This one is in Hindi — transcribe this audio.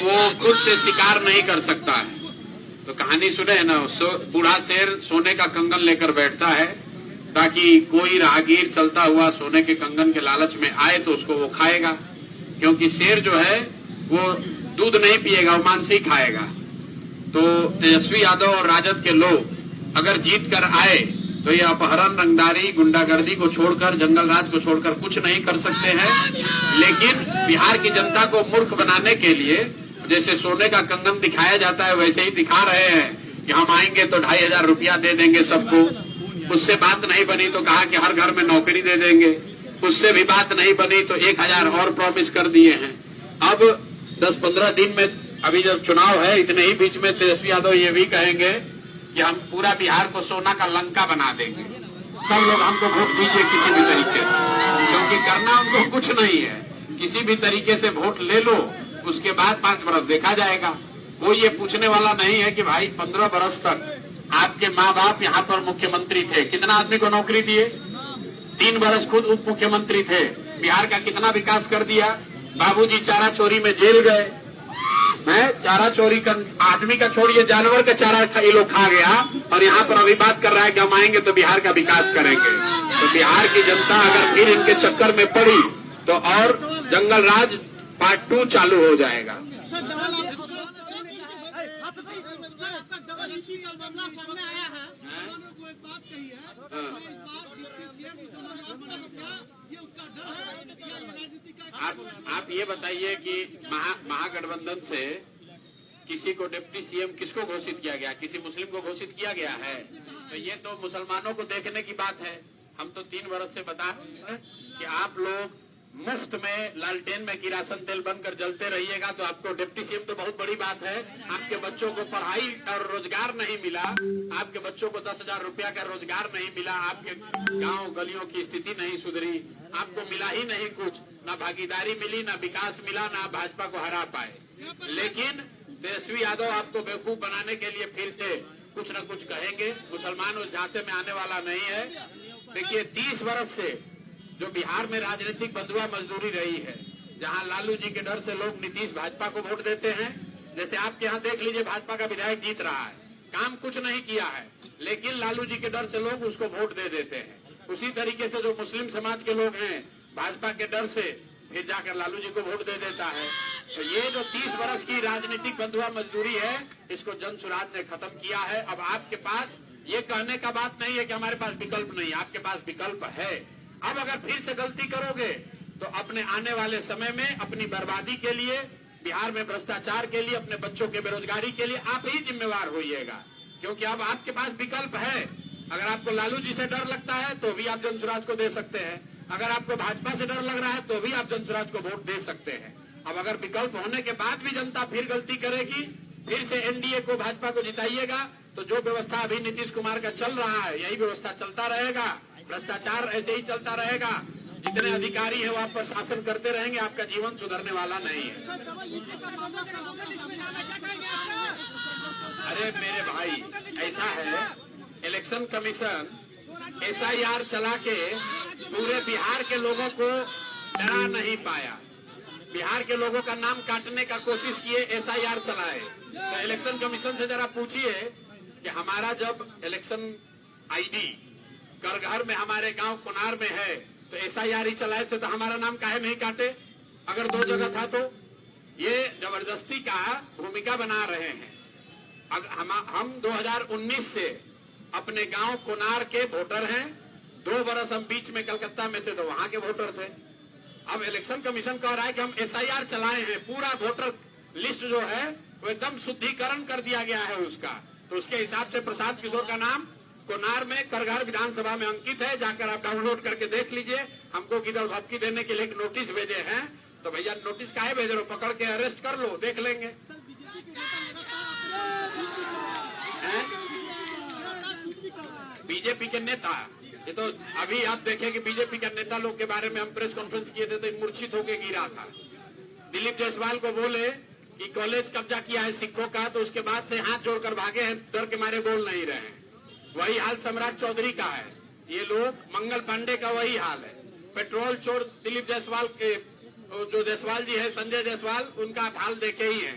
वो खुद से शिकार नहीं कर सकता है। तो कहानी सुने है ना, बूढ़ा शेर सोने का कंगन लेकर बैठता है ताकि कोई राहगीर चलता हुआ सोने के कंगन के लालच में आए तो उसको वो खाएगा, क्योंकि शेर जो है वो दूध नहीं पिएगा, वो मांस ही खाएगा। तो तेजस्वी यादव और राजद के लोग अगर जीत कर आए तो ये अपहरण, रंगदारी, गुंडागर्दी को छोड़कर, जंगल राज को छोड़कर कुछ नहीं कर सकते हैं। लेकिन बिहार की जनता को मूर्ख बनाने के लिए जैसे सोने का कंगन दिखाया जाता है वैसे ही दिखा रहे हैं कि हम आएंगे तो 2500 रुपया दे देंगे सबको। उससे बात नहीं बनी तो कहा कि हर घर में नौकरी दे देंगे। उससे भी बात नहीं बनी तो 1000 और प्रॉमिस कर दिए हैं। अब 10-15 दिन में, अभी जब चुनाव है, इतने ही बीच में तेजस्वी यादव ये भी कहेंगे कि हम पूरा बिहार को सोना का लंका बना देंगे, सब लोग हमको वोट दीजिए किसी भी तरीके से, क्योंकि करना उनको कुछ नहीं है। किसी भी तरीके से वोट ले लो, उसके बाद 5 बरस देखा जाएगा। वो ये पूछने वाला नहीं है कि भाई 15 बरस तक आपके माँ बाप यहाँ पर मुख्यमंत्री थे, कितना आदमी को नौकरी दिए, 3 बरस खुद उप मुख्यमंत्री थे, बिहार का कितना विकास कर दिया। बाबूजी चारा चोरी में जेल गए, चारा चोरी का आदमी का छोड़िए, जानवर का चारा ये लोग खा गया, और यहाँ पर अभी बात कर रहा है कि हम आएंगे तो बिहार का विकास करेंगे। तो बिहार की जनता अगर फिर इनके चक्कर में पड़ी तो और जंगल राज पार्ट 2 चालू हो जाएगा। आप ये बताइए कि महागठबंधन से किसी को डिप्टी सीएम किसको घोषित किया गया? किसी मुस्लिम को घोषित किया गया है? तो ये तो मुसलमानों को देखने की बात है। हम तो 3 बरस से बता रहे हैं कि आप लोग मुफ्त में लालटेन में किरासन तेल बनकर जलते रहिएगा तो आपको डिप्टी सीएम तो बहुत बड़ी बात है। आपके बच्चों को पढ़ाई और रोजगार नहीं मिला, आपके बच्चों को 10,000 रुपया का रोजगार नहीं मिला, आपके गांव गलियों की स्थिति नहीं सुधरी, आपको मिला ही नहीं कुछ, ना भागीदारी मिली, ना विकास मिला, ना भाजपा को हरा पाए। लेकिन तेजस्वी यादव आपको बेवकूफ बनाने के लिए फिर से कुछ न कुछ कहेंगे। मुसलमान उस झांसे में आने वाला नहीं है। देखिए 30 वर्ष से जो बिहार में राजनीतिक बंधुआ मजदूरी रही है, जहां लालू जी के डर से लोग नीतीश भाजपा को वोट देते हैं, जैसे आपके यहाँ देख लीजिए भाजपा का विधायक जीत रहा है, काम कुछ नहीं किया है, लेकिन लालू जी के डर से लोग उसको वोट दे देते हैं। उसी तरीके से जो मुस्लिम समाज के लोग हैं, भाजपा के डर से फिर जाकर लालू जी को वोट दे देता है। तो ये जो 30 वर्ष की राजनीतिक बंधुआ मजदूरी है, इसको जन सुराज ने खत्म किया है। अब आपके पास ये कहने का बात नहीं है कि हमारे पास विकल्प नहीं, आपके पास विकल्प है। अब अगर फिर से गलती करोगे तो अपने आने वाले समय में अपनी बर्बादी के लिए, बिहार में भ्रष्टाचार के लिए, अपने बच्चों के बेरोजगारी के लिए आप ही जिम्मेवार होइएगा, क्योंकि अब आपके पास विकल्प है। अगर आपको लालू जी से डर लगता है तो भी आप जनसुराज को दे सकते हैं, अगर आपको भाजपा से डर लग रहा है तो भी आप जनसुराज को वोट दे सकते हैं। अब अगर विकल्प होने के बाद भी जनता फिर गलती करेगी, फिर से एनडीए को, भाजपा को जिताइएगा, तो जो व्यवस्था अभी नीतीश कुमार का चल रहा है यही व्यवस्था चलता रहेगा, भ्रष्टाचार ऐसे ही चलता रहेगा, जितने अधिकारी हैं वो आप पर शासन करते रहेंगे, आपका जीवन सुधरने वाला नहीं है। अरे मेरे भाई, ऐसा है, इलेक्शन कमीशन SIR चला के पूरे बिहार के लोगों को डरा नहीं पाया, बिहार के लोगों का नाम काटने का कोशिश किए, SIR चलाए। तो इलेक्शन कमीशन से जरा पूछिए कि हमारा जब इलेक्शन ID करघर में, हमारे गांव कुनार में है, तो SIR ही चलाए थे, तो हमारा नाम काहे नहीं काटे? अगर 2 जगह था तो ये जबरदस्ती का भूमिका बना रहे हैं। हम 2019 से अपने गांव कुनार के वोटर हैं, 2 बरस हम बीच में कलकत्ता में थे तो वहां के वोटर थे। अब इलेक्शन कमीशन कह रहा है कि हम SIR चलाए हैं, पूरा वोटर लिस्ट जो है वो एकदम शुद्धिकरण कर दिया गया है उसका। तो उसके हिसाब से प्रसाद किशोर का नाम कोनार में करघर विधानसभा में अंकित है, जाकर आप डाउनलोड करके देख लीजिए। हमको किधर भपकी देने के लिए एक नोटिस भेजे हैं, तो भैया नोटिस काहे भेज रहे हो? पकड़ के अरेस्ट कर लो, देख लेंगे। बीजेपी के नेता, ये तो अभी आप देखें कि बीजेपी के नेता लोग के बारे में हम प्रेस कॉन्फ्रेंस किए थे तो मूर्छित होकर गिरा था। दिलीप जायसवाल को बोले कि कॉलेज कब्जा किया है सिखों का, तो उसके बाद से हाथ जोड़कर भागे हैं, डर के मारे बोल नहीं रहे हैं। वही हाल सम्राट चौधरी का है, ये लोग, मंगल पांडे का वही हाल है। पेट्रोल चोर दिलीप जायसवाल के, जो जायसवाल जी है, संजय जायसवाल, उनका हाल देखे ही है।